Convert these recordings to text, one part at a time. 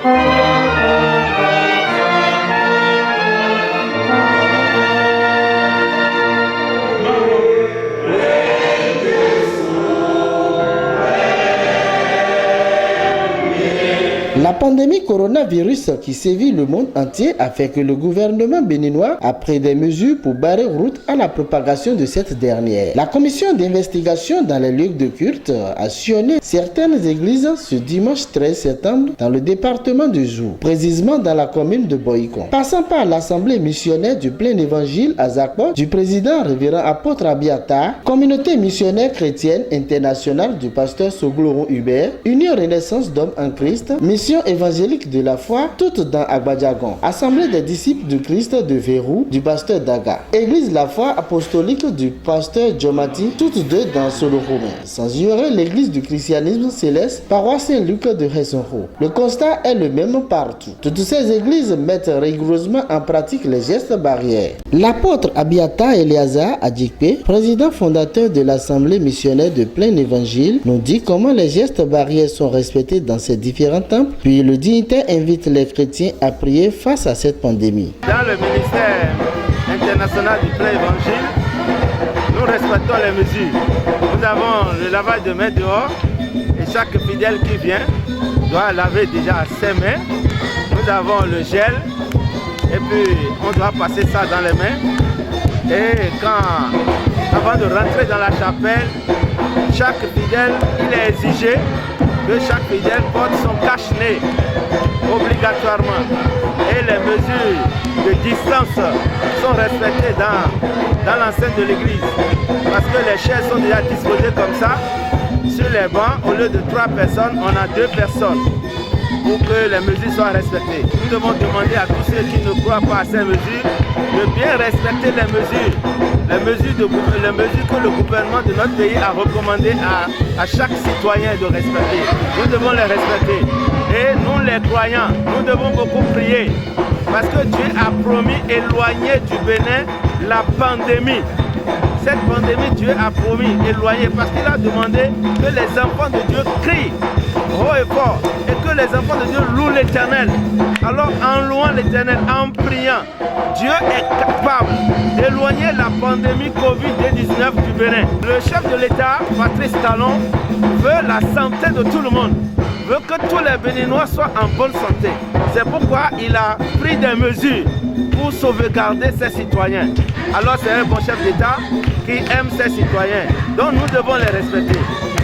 La pandémie coronavirus qui sévit le monde entier a fait que le gouvernement béninois a pris des mesures pour barrer route à la propagation de cette dernière. La commission d'investigation dans les lieux de culte a sillonné certaines églises ce dimanche 13 septembre dans le département de Zou, précisément dans la commune de Boïkon. Passant par l'assemblée missionnaire du plein évangile à Zakbo, du président révérend apôtre Abiata, communauté missionnaire chrétienne internationale du pasteur Sogloron Hubert, Union Renaissance d'Hommes en Christ, Mission évangélique de la foi, toutes dans Agbadjagon, Assemblée des disciples du Christ de Verrou, du pasteur Daga, Église la foi apostolique du pasteur Djomati, toutes deux dans Soloroumen, sans ignorer l'église du christianisme céleste, paroisse Saint-Luc de Hesonro. Le constat est le même partout. Toutes ces églises mettent rigoureusement en pratique les gestes barrières. L'apôtre Abiata Eliazar Adjikpe, président fondateur de l'Assemblée missionnaire de plein évangile, nous dit comment les gestes barrières sont respectés dans ces différents temples. Puis le dignitaire invite les chrétiens à prier face à cette pandémie. Dans le ministère international du plein évangile, nous respectons les mesures. Nous avons le lavage de mains dehors et chaque fidèle qui vient doit laver déjà ses mains. Nous avons le gel et puis on doit passer ça dans les mains. Et avant de rentrer dans la chapelle, chaque fidèle, il est exigé que chaque fidèle porte son cache-nez obligatoirement. Et les mesures de distance sont respectées dans l'enceinte de l'église. Parce que les chaises sont déjà disposées comme ça. Sur les bancs, au lieu de 3 personnes, on a 2 personnes pour que les mesures soient respectées. Nous devons demander à tous ceux qui ne croient pas à ces mesures de bien respecter les mesures. Les mesures que le gouvernement de notre pays a recommandées à chaque citoyen de respecter. Nous devons les respecter. Et nous les croyants, nous devons beaucoup prier. Parce que Dieu a promis éloigner du Bénin la pandémie. Cette pandémie, Dieu a promis éloigner parce qu'il a demandé que les enfants de Dieu crient haut et fort et que les enfants de Dieu louent l'Éternel. Alors en louant l'Éternel, en priant, Dieu est capable d'éloigner la pandémie Covid-19 du Bénin. Le chef de l'État, Patrice Talon, veut la santé de tout le monde, veut que tous les Béninois soient en bonne santé. C'est pourquoi il a pris des mesures pour sauvegarder ses citoyens. Alors c'est un bon chef d'État qui aime ses citoyens, donc nous devons les respecter.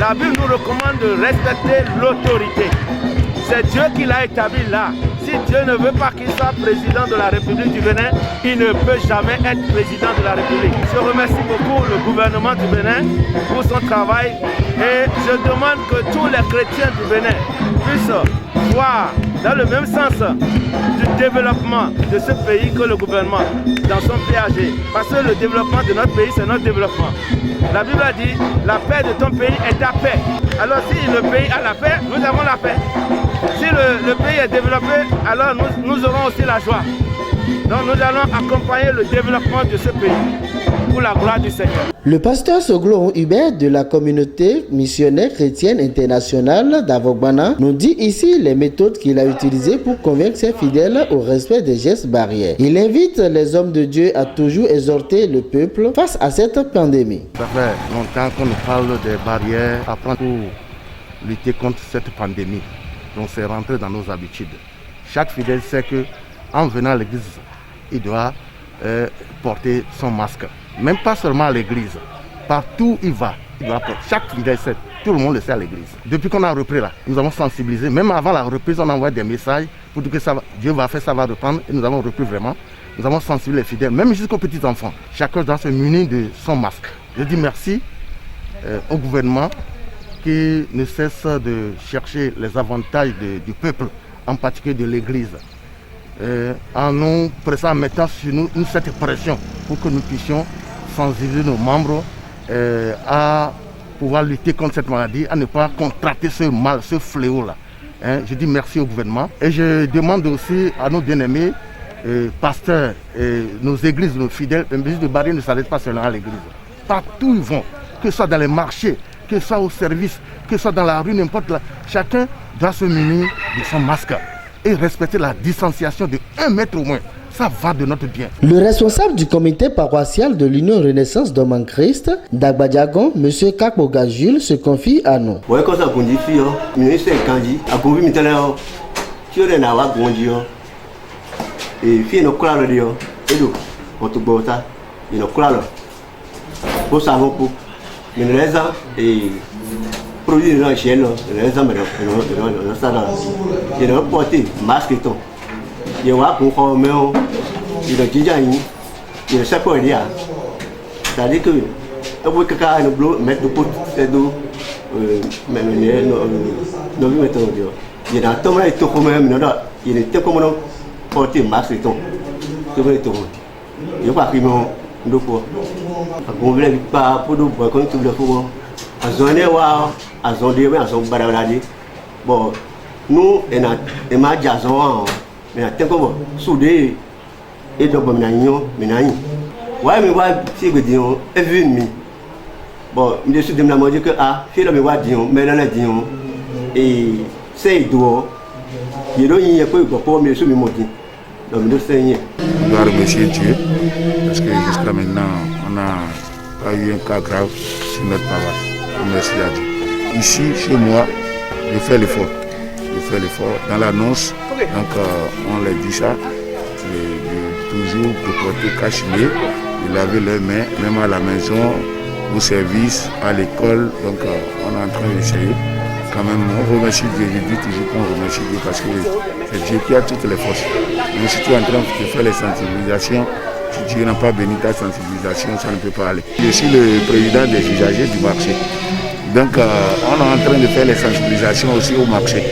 La Bible nous recommande de respecter l'autorité. C'est Dieu qui l'a établi là. Si Dieu ne veut pas qu'il soit président de la République du Bénin, il ne peut jamais être président de la République. Je remercie beaucoup le gouvernement du Bénin pour son travail et je demande que tous les chrétiens du Bénin puissent voir dans le même sens du développement de ce pays que le gouvernement dans son PAG. Parce que le développement de notre pays, c'est notre développement. La Bible a dit, la paix de ton pays est ta paix. Alors si le pays a la paix, nous avons la paix. Si le pays est développé, alors nous aurons aussi la joie. Donc nous allons accompagner le développement de ce pays pour la gloire du Seigneur. Le pasteur Sogloron Hubert de la communauté missionnaire chrétienne internationale d'Avogbana nous dit ici les méthodes qu'il a utilisées pour convaincre ses fidèles au respect des gestes barrières. Il invite les hommes de Dieu à toujours exhorter le peuple face à cette pandémie. Ça fait longtemps qu'on nous parle des barrières à prendre pour lutter contre cette pandémie. Donc c'est rentré dans nos habitudes. Chaque fidèle sait que en venant à l'église, il doit porter son masque. Même pas seulement à l'église, partout où il va, il doit porter. Chaque fidèle sait, tout le monde le sait à l'église. Depuis qu'on a repris là, nous avons sensibilisé. Même avant la reprise, on envoie des messages pour dire que ça va, Dieu va faire, ça va reprendre. Et nous avons repris vraiment. Nous avons sensibilisé les fidèles, même jusqu'aux petits enfants. Chacun doit se munir de son masque. Je dis merci au gouvernement qui ne cesse de chercher les avantages du peuple, en particulier de l'église. En nous pressant, en mettant sur nous cette pression pour que nous puissions sensibiliser nos membres à pouvoir lutter contre cette maladie, à ne pas contracter ce mal, ce fléau-là. Je dis merci au gouvernement et je demande aussi à nos bien-aimés pasteurs, nos églises, nos fidèles, les mesures de barrière ne s'arrêtent pas seulement à l'église. Partout où ils vont, que ce soit dans les marchés, que ce soit au service, que ce soit dans la rue, n'importe là, chacun doit se munir de son masque. et respecter la distanciation de 1 mètre au moins. Ça va de notre bien. Le responsable du comité paroissial de l'Union Renaissance d'Homme en Christ, d'Agbadiagon, M. Kakboga Jules, se confie à nous. Produit dans ciel, les hommes ils ont porté masque ton. Ils ont conformé, ils ont dit ils ont séparé. C'est-à-dire que vous quelqu'un nous bloque mettre de côté c'est d'eau même nous mettons Dieu. Il y a tant de tout comme même non il était comme non porter masque ton. Tout le tout. Il pas qui non nous quoi. On veut pas pour nous comme tout le monde. Bon, nous, on a jason, mais on soudé et donc on a ouais, mais voilà, si vous dites, est venu. Bon, je suis de la mode que ah, si on va dire, mais on a dit, et c'est doux. Il y a pas pour me soumettre mon dit. Donc, nous sommes. On doit remercier Dieu parce que jusqu'à maintenant, on n'a pas eu un cas grave sur notre paroisse. Merci à Dieu. Ici, chez moi, je fais l'effort. Dans l'annonce, donc on l'a dit ça, toujours de porter cache-nez, de laver leurs mains, même à la maison, au service, à l'école. Donc on est en train d'essayer. Quand même, on remercie Dieu. Je dis toujours qu'on remercie Dieu parce que c'est Dieu qui a toutes les forces. Mais si tu es en train de faire les sensibilisations, si Dieu n'a pas béni ta sensibilisation, ça ne peut pas aller. Je suis le président des usagers du marché. Donc on est en train de faire les sensibilisations aussi au marché.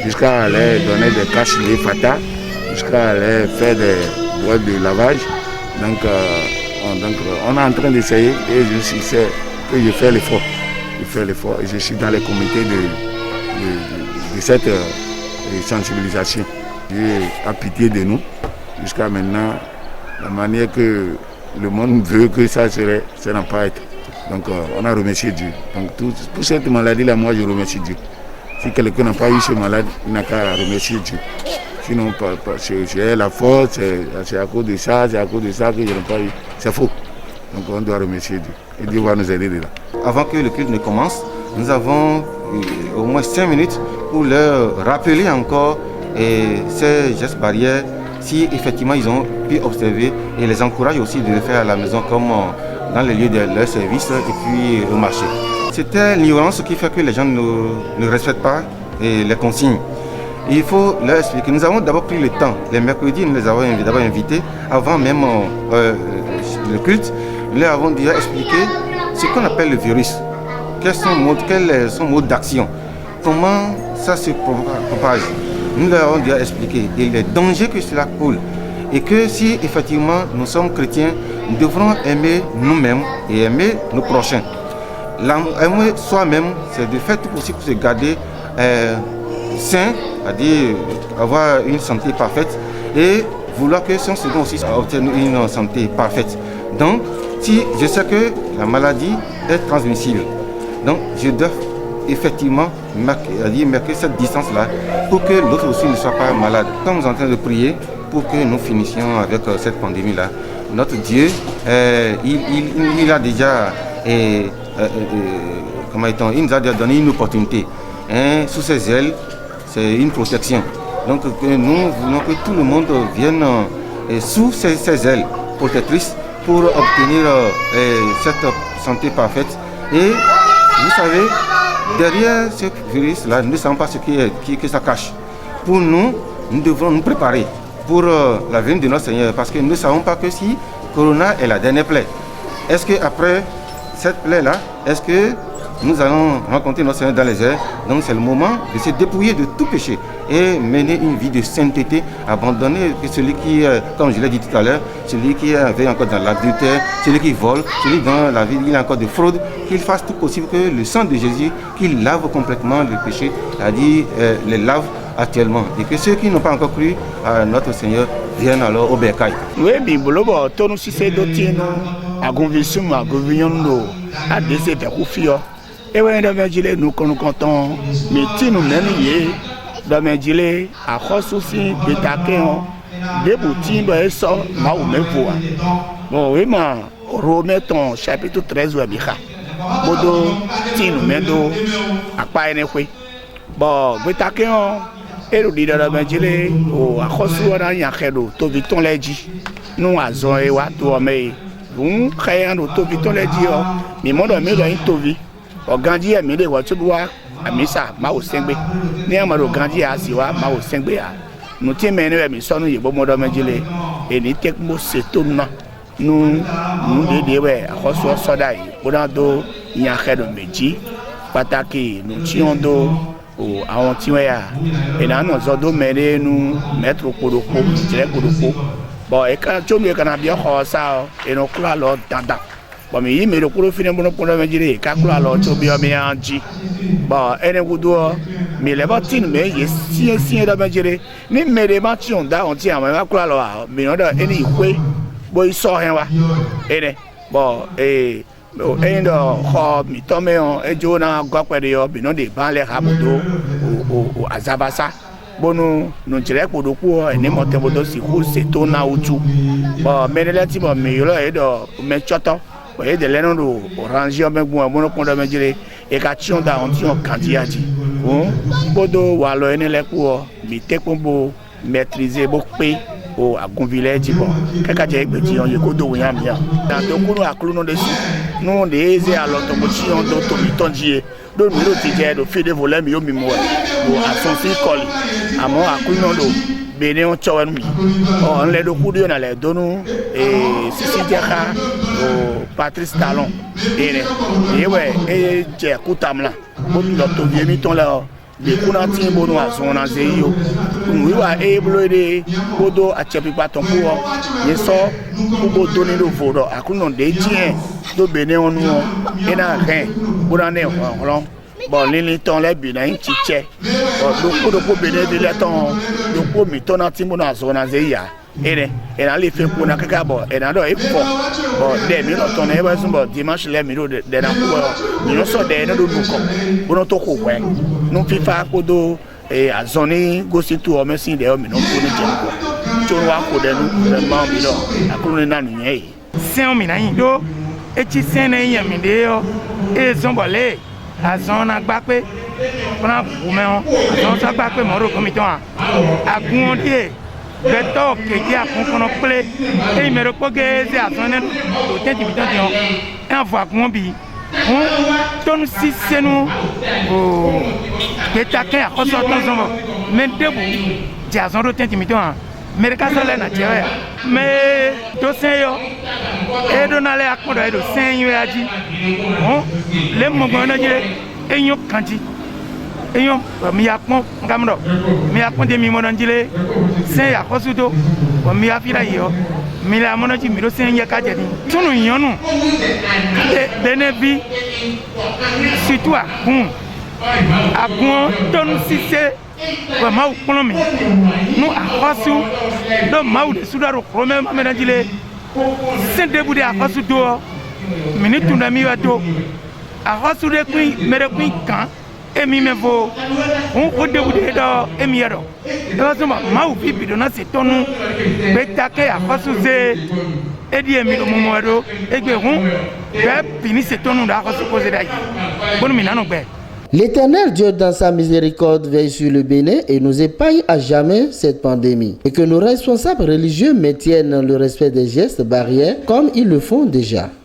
Jusqu'à aller donner des cache-nez fata, jusqu'à aller faire des boîtes de lavage. Donc on est en train d'essayer et je sais que je fais l'effort. Et je suis dans les comités de cette sensibilisation. Dieu a pitié de nous. Jusqu'à maintenant, la manière que le monde veut que ça serait, ça n'a pas été. Donc on a remercié Dieu. Donc pour cette maladie-là, moi je remercie Dieu. Si quelqu'un n'a pas eu cette maladie, il n'a qu'à remercier Dieu. Sinon, j'ai la force, c'est à cause de ça, que je n'ai pas eu. C'est faux. Donc on doit remercier Dieu. Et Dieu va nous aider de là. Avant que le culte ne commence, nous avons au moins 5 minutes pour leur rappeler encore ces gestes barrières, si effectivement ils ont pu observer, et les encourage aussi de le faire à la maison comme dans les lieux de leur service et puis au marché. C'était l'ignorance qui fait que les gens ne respectent pas les consignes. Il faut leur expliquer. Nous avons d'abord pris le temps. Les mercredis, nous les avons d'abord invités, avant même le culte. Nous leur avons déjà expliqué ce qu'on appelle le virus. Quels sont son mode d'action. Comment ça se propage. Nous leur avons déjà expliqué les dangers que cela coule. Et que si effectivement nous sommes chrétiens, nous devrons aimer nous-mêmes et aimer nos prochains. Aimer soi-même, c'est de faire tout possible pour se garder sain, c'est-à-dire avoir une santé parfaite et vouloir que son second aussi obtienne une santé parfaite. Donc, si je sais que la maladie est transmissible, donc je dois effectivement marquer cette distance-là pour que l'autre aussi ne soit pas malade. Nous sommes en train de prier pour que nous finissions avec cette pandémie-là. Notre Dieu, il a déjà, il nous a donné une opportunité. Sous ses ailes, c'est une protection. Donc que nous voulons que tout le monde vienne sous ses ailes protectrices pour obtenir cette santé parfaite. Et vous savez, derrière ce virus-là, nous ne savons pas ce que ça cache. Pour nous, nous devons nous préparer pour la venue de notre Seigneur, parce que nous ne savons pas que si Corona est la dernière plaie, est-ce qu'après cette plaie-là, est-ce que nous allons rencontrer notre Seigneur dans les airs? Donc c'est le moment de se dépouiller de tout péché et mener une vie de sainteté, abandonner celui qui, comme je l'ai dit tout à l'heure, celui qui est encore dans l'adultère, celui qui vole, celui dans la vie il a encore de fraude, qu'il fasse tout possible que le sang de Jésus, qu'il lave complètement le péché, c'est-à-dire les lave actuellement, et que ceux qui n'ont pas encore cru à notre Seigneur viennent alors au bercail. Oui, Bibolobo, tono si c'est d'otino, à conviction, à gouvernement, à décès de Roufio. Et oui, nous comptons, mais si nous-mêmes, dɔmɛdzile axɔsusi gbetake hã debuti bɛ esɔ mawu mevoa bon ema Romains chapitre 13 webixa bodo tinu medo akpa ene kwe bon gbetake hã eɖoɖi ɖe dɔmɛdzile o axɔsu wana nyaxɛ do tovitɔn le dzi nu azɔ ye wa to ame ye nu xɛ do tovitɔn le dzi yɔ mi mɔdɔ mi lɔ yin tovi ɔgãdzi emi de wɔ tso do wa amisa mawo sengbe ne amado gandi asi wa mawo sengbe ya nuti mene we mi sonu yebo modo mejile eni tekmo setona nu de we akoso soda yi bodan do yan xedo meji pataki nu ti ondo o àwọn ti we ya ena no zodo mere nu metro kodoko jere kodoko bo e ka chomi kana bi ho sa eno kula lo dada bon mi me ro kuro fini bono pono mejire ka kula lo to bi o mi anji bon ene gudo mi le batin me ye si da mejire ni me de ma ti on da on ti àwọn ma kula lo mi no da eni ikwe bo iso hen wa ene bon endo ho mi to me on ejo na gwa pede yo bi no de ban le ha bodo o azabasa bonu no jere podoku eni mo te bodo si ku seto na utu bon me le ti mo mi lo edo me choto et de l'un de ranger avec moi mon point de mesurer et qu'action d'antion candidature bon bodo walo ene le ko mi te kombo maîtriser beaucoup o agonville di bon kaka je gbe ti on ye ko do yan mi yan dan to kunu akulu no desu no de eze alo to mo ti on do to mi tonjie do mi lo ti je do fi de voler mi yo mi mo do ason si koli amo akulu no do bene on chowen mi o on le do kudu na le donu e sisi jaka o Patrice Talon ene ewe e je kutamla bo mi lo to vie mi ton la de kuna tin bonu ason na ze yo wi wa e blo de bodo a chepi paton ko ye so bo do ni do vodo akuno de tien do bene onu ena ren bodan ne olon bon lili ton le bi na ti che o do ko bene de le ton do ko mi ton na tin bonu ason na ze ya ene le fe ko na kaka bo ena do e fo bon de mi no ton e ba sun bo dimanche le mi do de na ko mi no so de na do ko bono to ko we no fifa ko do azoni go si tu o mesin de o mi no ko ni je ko to wa ko de nu ma mi do akuru na nu yen sen mi na yin do e ti sen na yin mi de yo e son bo le azona gba pe bana bu me on azon sa gba pe mo ro ko mi ton agun die beto keji akunkono ple e mi ro po ge ze azon do te ti bitan ti on en vo agun bi ton si senu o betake akoso ton zomo men debu ti azon do te ti mi ton mereka sole na jewe me do seyo e do na le akodo e do senyo aji le mo gbo na jire enyo kanji enyo mi apon ngamdo mi apon de mi mo na jile sen ya kosudo o mi afira yo mi la mo na ji mi do sen ye ka je ni tunu yonu de ne bi situ agun tonu sise wa mau kono mi nu akosu do mau de sudaro krome ma na jile sen debu de akosu do minute na mi wa do akosu de kuin mere kuin kan emi me vo o debu de do emi yero do so mau pipi do na se tonu betake akosu ze edi emi do momo do egbe hun be pini se tonu da akosu ko ze dai bonu mi nanu gbe. L'Éternel Dieu dans sa miséricorde veille sur le Bénin et nous épargne à jamais cette pandémie. Et que nos responsables religieux maintiennent le respect des gestes barrières comme ils le font déjà.